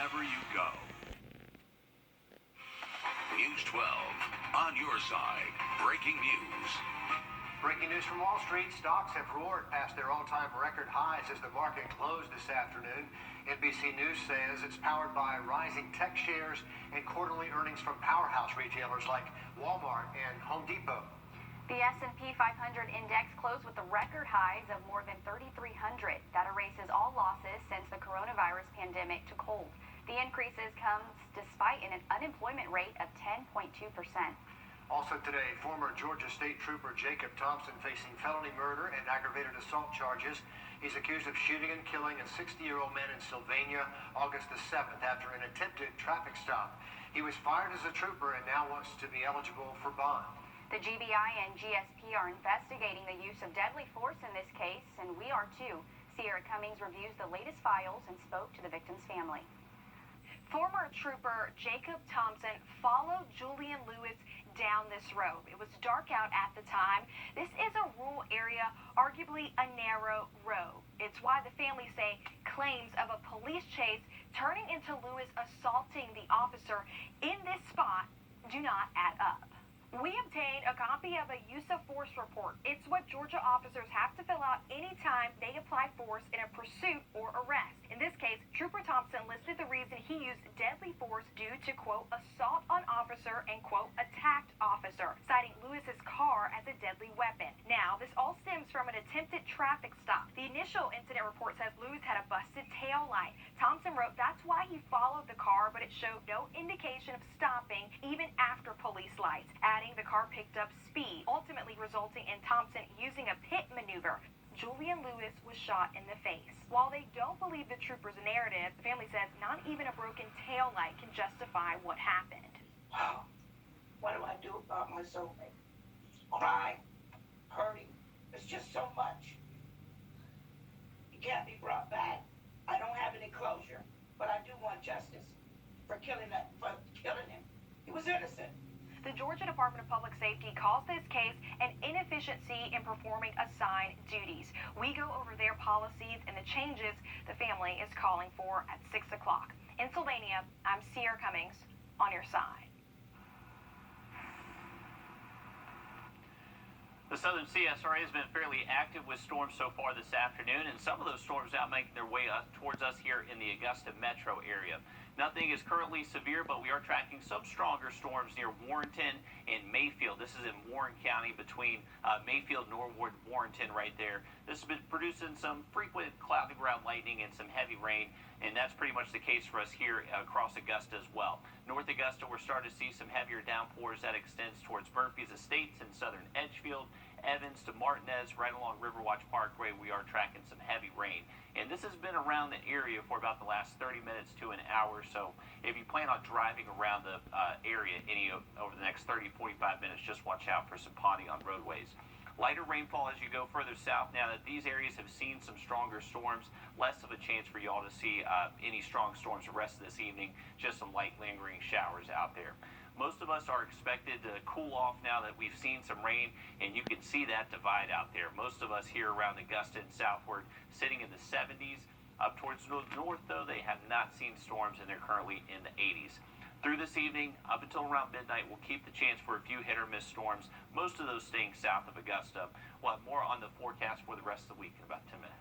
wherever you go. News 12, on your side, breaking news. Breaking news from Wall Street. Stocks have roared past their all-time record highs as the market closed this afternoon. NBC News says it's powered by rising tech shares and quarterly earnings from powerhouse retailers like Walmart and Home Depot. The S&P 500 index closed with the record highs of more than 3,300. That erases all losses since the coronavirus pandemic took hold. The increases comes despite an unemployment rate of 10.2%. Also today, former Georgia State Trooper Jacob Thompson facing felony murder and aggravated assault charges. He's accused of shooting and killing a 60-year-old man in Sylvania August the 7th after an attempted traffic stop. He was fired as a trooper and now wants to be eligible for bond. The GBI and GSP are investigating the use of deadly force in this case, and we are too. Sierra Cummings reviews the latest files and spoke to the victim's family. Former trooper Jacob Thompson followed Julian Lewis down this road. It was dark out at the time. This is a rural area, arguably a narrow road. It's why the family say claims of a police chase turning into Lewis assaulting the officer in this spot do not add up. We obtained a copy of a use of force report. It's what Georgia officers have to fill out anytime they apply force in a pursuit or arrest. In this case, Trooper Thompson listed the reason he used deadly force due to, quote, assault on officer and, quote, attacked officer, citing Lewis's car as a deadly weapon. Now, this all stems from an attempted traffic stop. The initial incident report says Lewis had a busted tail light. Thompson wrote that's why he followed the car, but it showed no indication of stopping even after police lights. Adding, the car picked up speed, ultimately resulting in Thompson using a pit maneuver. Julian Lewis was shot in the face. While they don't believe the trooper's narrative, the family says not even a broken tail light can justify what happened. Wow. What do I do about my soulmate? Cry, hurting. It's just so much. He can't be brought back. I don't have any closure, but I do want justice for killing him. He was innocent. The Georgia Department of Public Safety calls this case an inefficiency in performing assigned duties. We go over their policies and the changes the family is calling for at 6 o'clock. In Sylvania, I'm Sierra Cummings, on your side. The southern CSRA has been fairly active with storms so far this afternoon, and some of those storms now making their way towards us here in the Augusta metro area. Nothing is currently severe, but we are tracking some stronger storms near Warrenton and Mayfield. This is in Warren County between Mayfield, Norwood, Warrenton right there. This has been producing some frequent cloud to ground lightning and some heavy rain, and that's pretty much the case for us here across Augusta as well. North Augusta, we're starting to see some heavier downpours that extends towards Murphy's Estates and southern Edgefield. Evans to Martinez, right along Riverwatch Parkway, we are tracking some heavy rain. And this has been around the area for about the last 30 minutes to an hour. So if you plan on driving around the area over the next 30, 45 minutes, just watch out for some potting on roadways. Lighter rainfall as you go further south. Now that these areas have seen some stronger storms, less of a chance for y'all to see any strong storms the rest of this evening, just some light lingering showers out there. Most of us are expected to cool off now that we've seen some rain, and you can see that divide out there. Most of us here around Augusta and southward sitting in the 70s. Up towards the north, though, they have not seen storms, and they're currently in the 80s. Through this evening, up until around midnight, we'll keep the chance for a few hit-or-miss storms, most of those staying south of Augusta. We'll have more on the forecast for the rest of the week in about 10 minutes.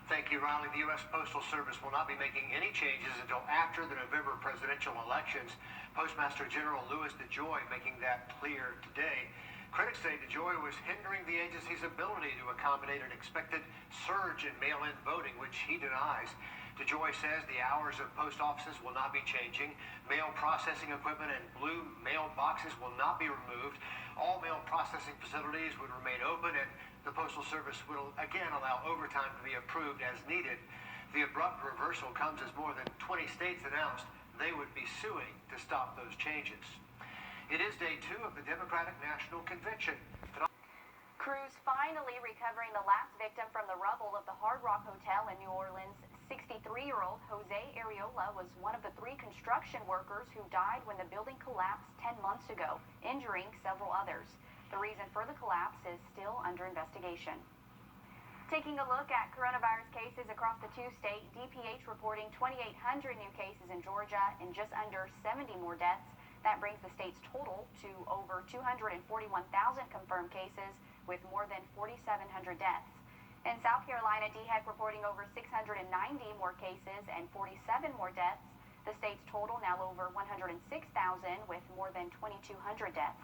Thank you, Riley. The U.S. Postal Service will not be making any changes until after the November presidential elections. Postmaster General Louis DeJoy making that clear today. Critics say DeJoy was hindering the agency's ability to accommodate an expected surge in mail-in voting, which he denies. DeJoy says the hours of post offices will not be changing. Mail processing equipment and blue mail boxes will not be removed. All mail processing facilities would remain open, and the Postal Service will again allow overtime to be approved as needed. The abrupt reversal comes as more than 20 states announced they would be suing to stop those changes. It is day 2 of the Democratic National Convention. Crews finally recovering the last victim from the rubble of the Hard Rock Hotel in New Orleans. 63-year-old Jose Ariola was one of the 3 construction workers who died when the building collapsed 10 months ago, injuring several others. The reason for the collapse is still under investigation. Taking a look at coronavirus cases across the 2 states, DPH reporting 2,800 new cases in Georgia and just under 70 more deaths. That brings the state's total to over 241,000 confirmed cases with more than 4,700 deaths. In South Carolina, DHEC reporting over 690 more cases and 47 more deaths. The state's total now over 106,000 with more than 2,200 deaths.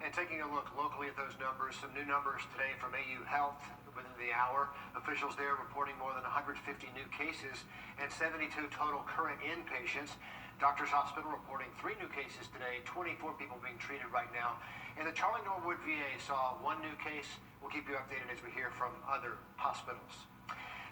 And taking a look locally at those numbers, some new numbers today from AU Health within the hour. Officials there reporting more than 150 new cases and 72 total current inpatients. Doctors Hospital reporting 3 new cases today, 24 people being treated right now. And the Charlie Norwood VA saw 1 new case. We'll keep you updated as we hear from other hospitals.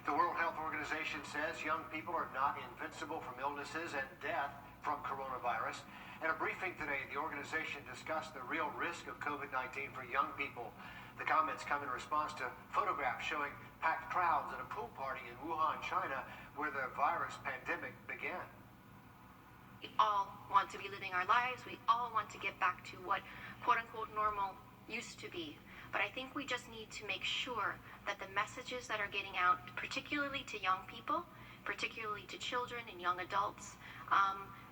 The World Health Organization says young people are not invincible from illnesses and death from coronavirus. In a briefing today, the organization discussed the real risk of COVID-19 for young people. The comments come in response to photographs showing packed crowds at a pool party in Wuhan, China, where the virus pandemic began. We all want to be living our lives. We all want to get back to what quote-unquote normal used to be. But I think we just need to make sure that the messages that are getting out, particularly to young people, particularly to children and young adults,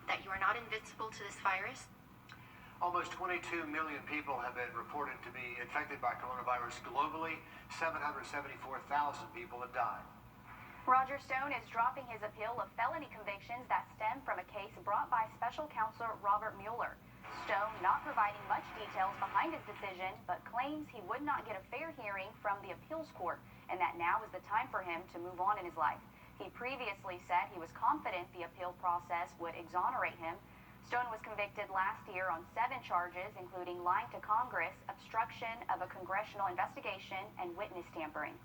that you are not invincible to this virus. Almost 22 million people have been reported to be infected by coronavirus globally. 774,000 people have died. Roger Stone is dropping his appeal of felony convictions that stem from a case brought by Special Counsel Robert Mueller. Stone not providing much details behind his decision, but claims he would not get a fair hearing from the appeals court, and that now is the time for him to move on in his life. He previously said he was confident the appeal process would exonerate him. Stone was convicted last year on 7 charges, including lying to Congress, obstruction of a congressional investigation, and witness tampering.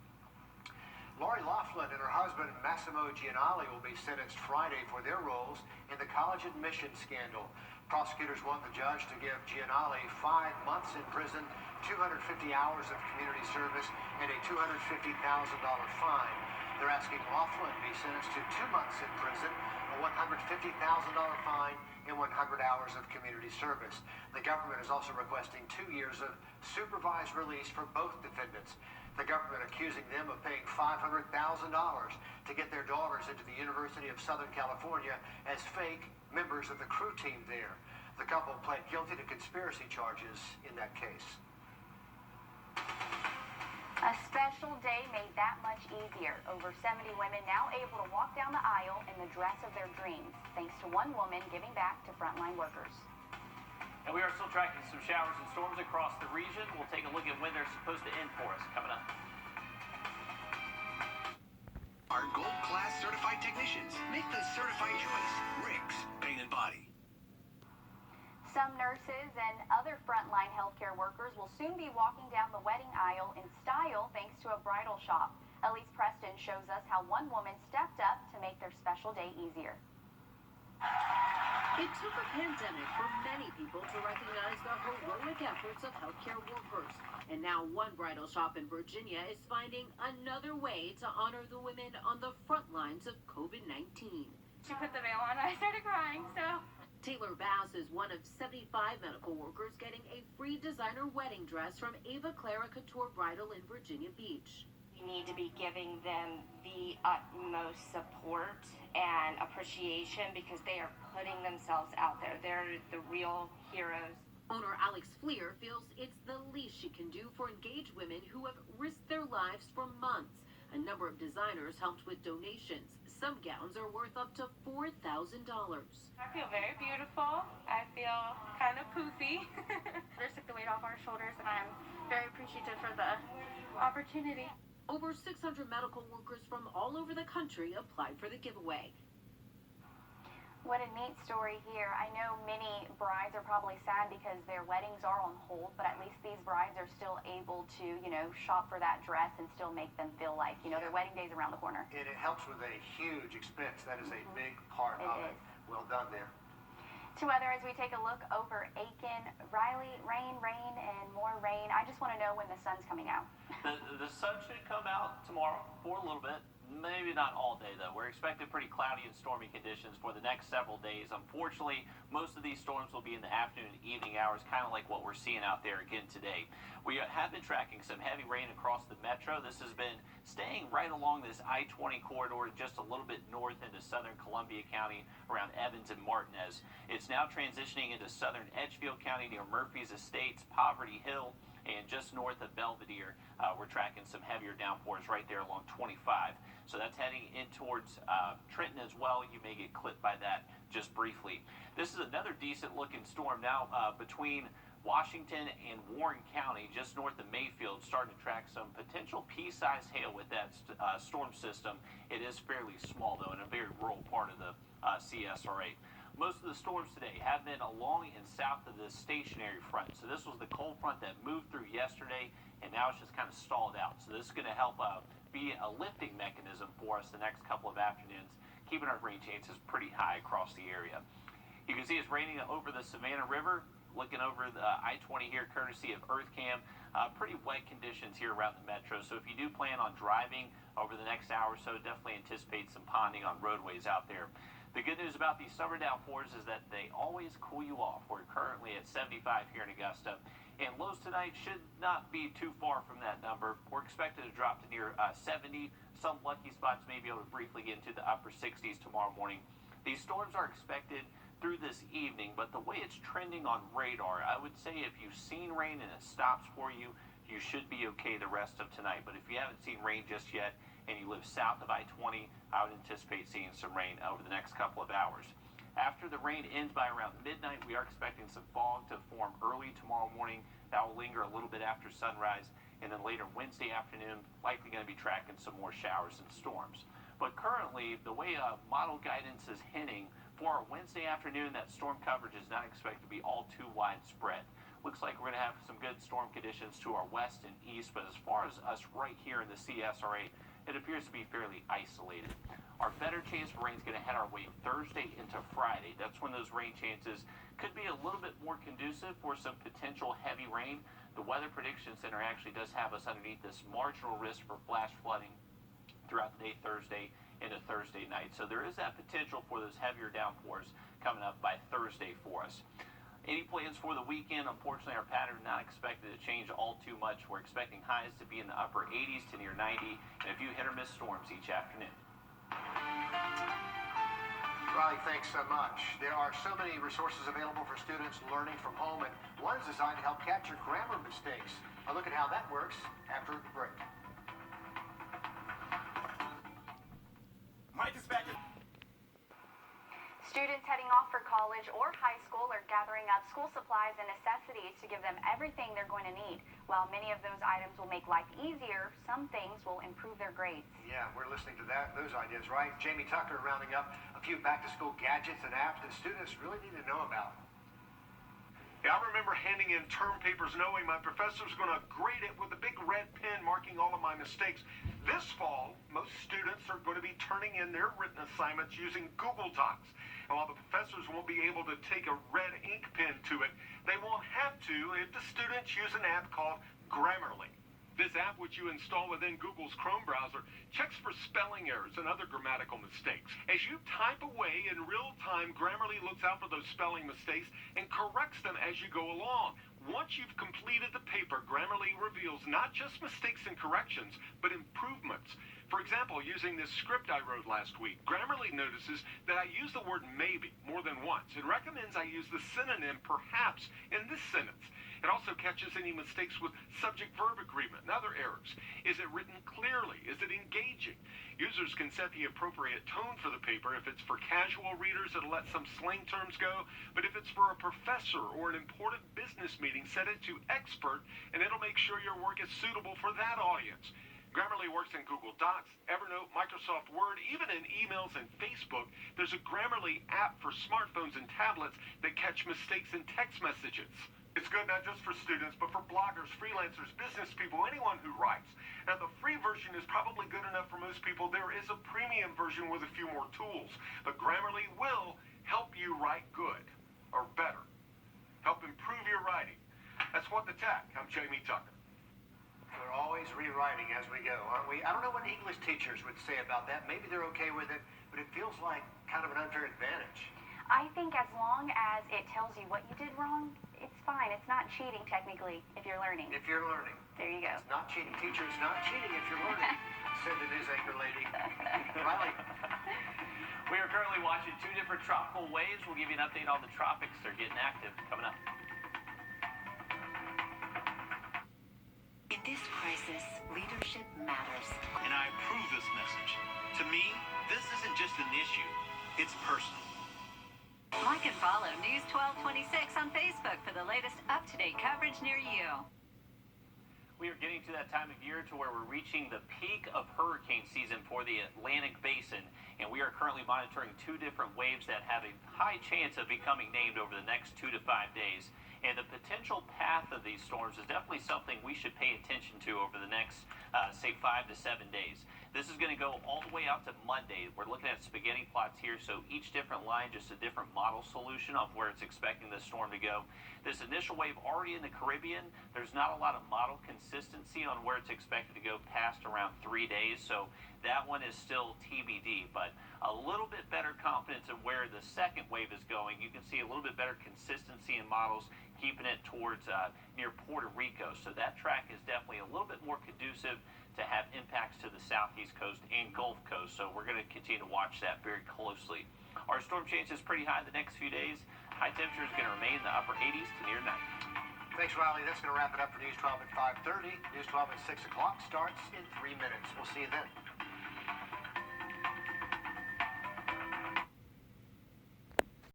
Lori Loughlin and her husband Massimo Gianali will be sentenced Friday for their roles in the college admissions scandal. Prosecutors want the judge to give Gianali 5 months in prison, 250 hours of community service, and a $250,000 fine. They're asking Loughlin to be sentenced to 2 months in prison, a $150,000 fine, and 100 hours of community service. The government is also requesting 2 years of supervised release for both defendants. The government accusing them of paying $500,000 to get their daughters into the University of Southern California as fake members of the crew team there. The couple pled guilty to conspiracy charges in that case. A special day made that much easier. Over 70 women now able to walk down the aisle in the dress of their dreams, thanks to one woman giving back to frontline workers. And we are still tracking some showers and storms across the region. We'll take a look at when they're supposed to end for us coming up. Our gold class certified technicians make the certified choice. Riggs Paint and Body. Some nurses and other frontline healthcare workers will soon be walking down the wedding aisle in style thanks to a bridal shop. Elise Preston shows us how one woman stepped up to make their special day easier. It took a pandemic for many people to recognize the heroic efforts of healthcare workers. And now one bridal shop in Virginia is finding another way to honor the women on the front lines of COVID-19. She put the veil on and I started crying, so... Taylor Bass is one of 75 medical workers getting a free designer wedding dress from Ava Clara Couture Bridal in Virginia Beach. You need to be giving them the utmost support and appreciation because they are putting themselves out there. They're the real heroes. Owner Alex Fleer feels it's the least she can do for engaged women who have risked their lives for months. A number of designers helped with donations. Some gowns are worth up to $4,000. I feel very beautiful. I feel kind of poofy. They took the weight off our shoulders, and I'm very appreciative for the opportunity. Over 600 medical workers from all over the country applied for the giveaway. What a neat story here. I know many brides are probably sad because their weddings are on hold, but at least these brides are still able to, shop for that dress and still make them feel like, their wedding day's around the corner. And it helps with a huge expense. That is a big part of it. Well done there. To weather as we take a look over Aiken. Riley, rain, and more rain. I just want to know when the sun's coming out. The sun should come out tomorrow for a little bit. maybe not all day, though. We're expecting pretty cloudy and stormy conditions for the next several days. Unfortunately, most of these storms will be in the afternoon and evening hours, kind of like what we're seeing out there again today. We have been tracking some heavy rain across the metro. This has been staying right along this I-20 corridor, just a little bit north into southern Columbia County, around Evans and Martinez. It's now transitioning into southern Edgefield County near Murphy's Estates, Poverty Hill, and just north of Belvedere. We're tracking some heavier downpours right there along 25. So that's heading in towards Trenton as well. You may get clipped by that just briefly. This is another decent looking storm now between Washington and Warren County, just north of Mayfield, starting to track some potential pea-sized hail with that storm system. It is fairly small, though, in a very rural part of the CSRA. Most of the storms today have been along and south of the stationary front. So this was the cold front that moved through yesterday, and now it's just kind of stalled out. So this is going to help be a lifting mechanism for us the next couple of afternoons, keeping our rain chances pretty high across the area. You can see it's raining over the Savannah River. Looking over the I-20 here, courtesy of EarthCam. Pretty wet conditions here around the metro. So if you do plan on driving over the next hour or so, definitely anticipate some ponding on roadways out there. The good news about these summer downpours is that they always cool you off. We're currently at 75 here in Augusta, and lows tonight should not be too far from that number. We're expected to drop to near 70. Some lucky spots may be able to briefly get into the upper 60s tomorrow morning. These storms are expected through this evening, but the way it's trending on radar, I would say if you've seen rain and it stops for you, you should be okay the rest of tonight. But if you haven't seen rain just yet and you live south of I-20, I would anticipate seeing some rain over the next couple of hours. After the rain ends by around midnight, we are expecting some fog to form early tomorrow morning. That will linger a little bit after sunrise, and then later Wednesday afternoon, likely going to be tracking some more showers and storms. But currently, the way model guidance is hinting, for our Wednesday afternoon, that storm coverage is not expected to be all too widespread. Looks like we're going to have some good storm conditions to our west and east, but as far as us right here in the CSRA, it appears to be fairly isolated. Our better chance for rain is going to head our way Thursday into Friday. That's when those rain chances could be a little bit more conducive for some potential heavy rain. The Weather Prediction Center actually does have us underneath this marginal risk for flash flooding throughout the day Thursday into Thursday night. So there is that potential for those heavier downpours coming up by Thursday for us. Any plans for the weekend? Unfortunately, our pattern not expected to change all too much. We're expecting highs to be in the upper 80s to near 90, and a few hit or miss storms each afternoon. Riley, thanks so much. There are so many resources available for students learning from home, and one is designed to help catch your grammar mistakes. I'll look at how that works after the break. Students heading off for college or high school are gathering up school supplies and necessities to give them everything they're going to need. While many of those items will make life easier, some things will improve their grades. Yeah, we're listening to those ideas, right? Jamie Tucker rounding up a few back-to-school gadgets and apps that students really need to know about. Yeah, I remember handing in term papers knowing my professor was going to grade it with a big red pen marking all of my mistakes. This fall, most students are going to be turning in their written assignments using Google Docs. And while the professors won't be able to take a red ink pen to it, they won't have to if the students use an app called Grammarly. This app, which you install within Google's Chrome browser, checks for spelling errors and other grammatical mistakes. As you type away in real time, Grammarly looks out for those spelling mistakes and corrects them as you go along. Once you've completed the paper, Grammarly reveals not just mistakes and corrections, but improvements. For example, using this script I wrote last week, Grammarly notices that I use the word maybe more than once. It recommends I use the synonym perhaps in this sentence. It also catches any mistakes with subject-verb agreement and other errors. Is it written clearly? Is it engaging? Users can set the appropriate tone for the paper. If it's for casual readers, it'll let some slang terms go. But if it's for a professor or an important business meeting, set it to expert, and it'll make sure your work is suitable for that audience. Grammarly works in Google Docs, Evernote, Microsoft Word, even in emails and Facebook. There's a Grammarly app for smartphones and tablets that catch mistakes in text messages. It's good not just for students, but for bloggers, freelancers, business people, anyone who writes. Now, the free version is probably good enough for most people. There is a premium version with a few more tools. But Grammarly will help you write good, or better. Help improve your writing. That's What the Tech. I'm Jamie Tucker. We're always always rewriting as we go, aren't we? I don't know what English teachers would say about that. Maybe they're okay with it, but it feels like kind of an unfair advantage. I think as long as it tells you what you did wrong, it's fine. It's not cheating technically if you're learning. If you're learning. There you go. It's not cheating. Teacher, it's not cheating if you're learning, said the news anchor lady. Riley. We are currently watching 2 different tropical waves. We'll give you an update on the tropics. They're getting active. Coming up. In this crisis, leadership matters. And I approve this message. To me, this isn't just an issue, it's personal. Like and follow News 1226 on Facebook for the latest up-to-date coverage near you. We are getting to that time of year to where we're reaching the peak of hurricane season for the Atlantic Basin, and we are currently monitoring 2 different waves that have a high chance of becoming named over the next 2 to 5 days. And the potential path of these storms is definitely something we should pay attention to over the next, say, 5 to 7 days. This is going to go all the way out to Monday. We're looking at spaghetti plots here, so each different line, just a different model solution of where it's expecting the storm to go. This initial wave already in the Caribbean, there's not a lot of model consistency on where it's expected to go past around 3 days, so that one is still TBD, but a little bit better confidence of where the second wave is going. You can see a little bit better consistency in models, keeping it towards near Puerto Rico, so that track is definitely a little bit more conducive to have impacts to the southeast coast and Gulf Coast, so we're going to continue to watch that very closely. Our storm chance is pretty high the next few days. High temperature is going to remain in the upper 80s to near 90. Thanks, Riley. That's going to wrap it up for News 12 at 5:30. News 12 at 6 o'clock starts in 3 minutes. We'll see you then.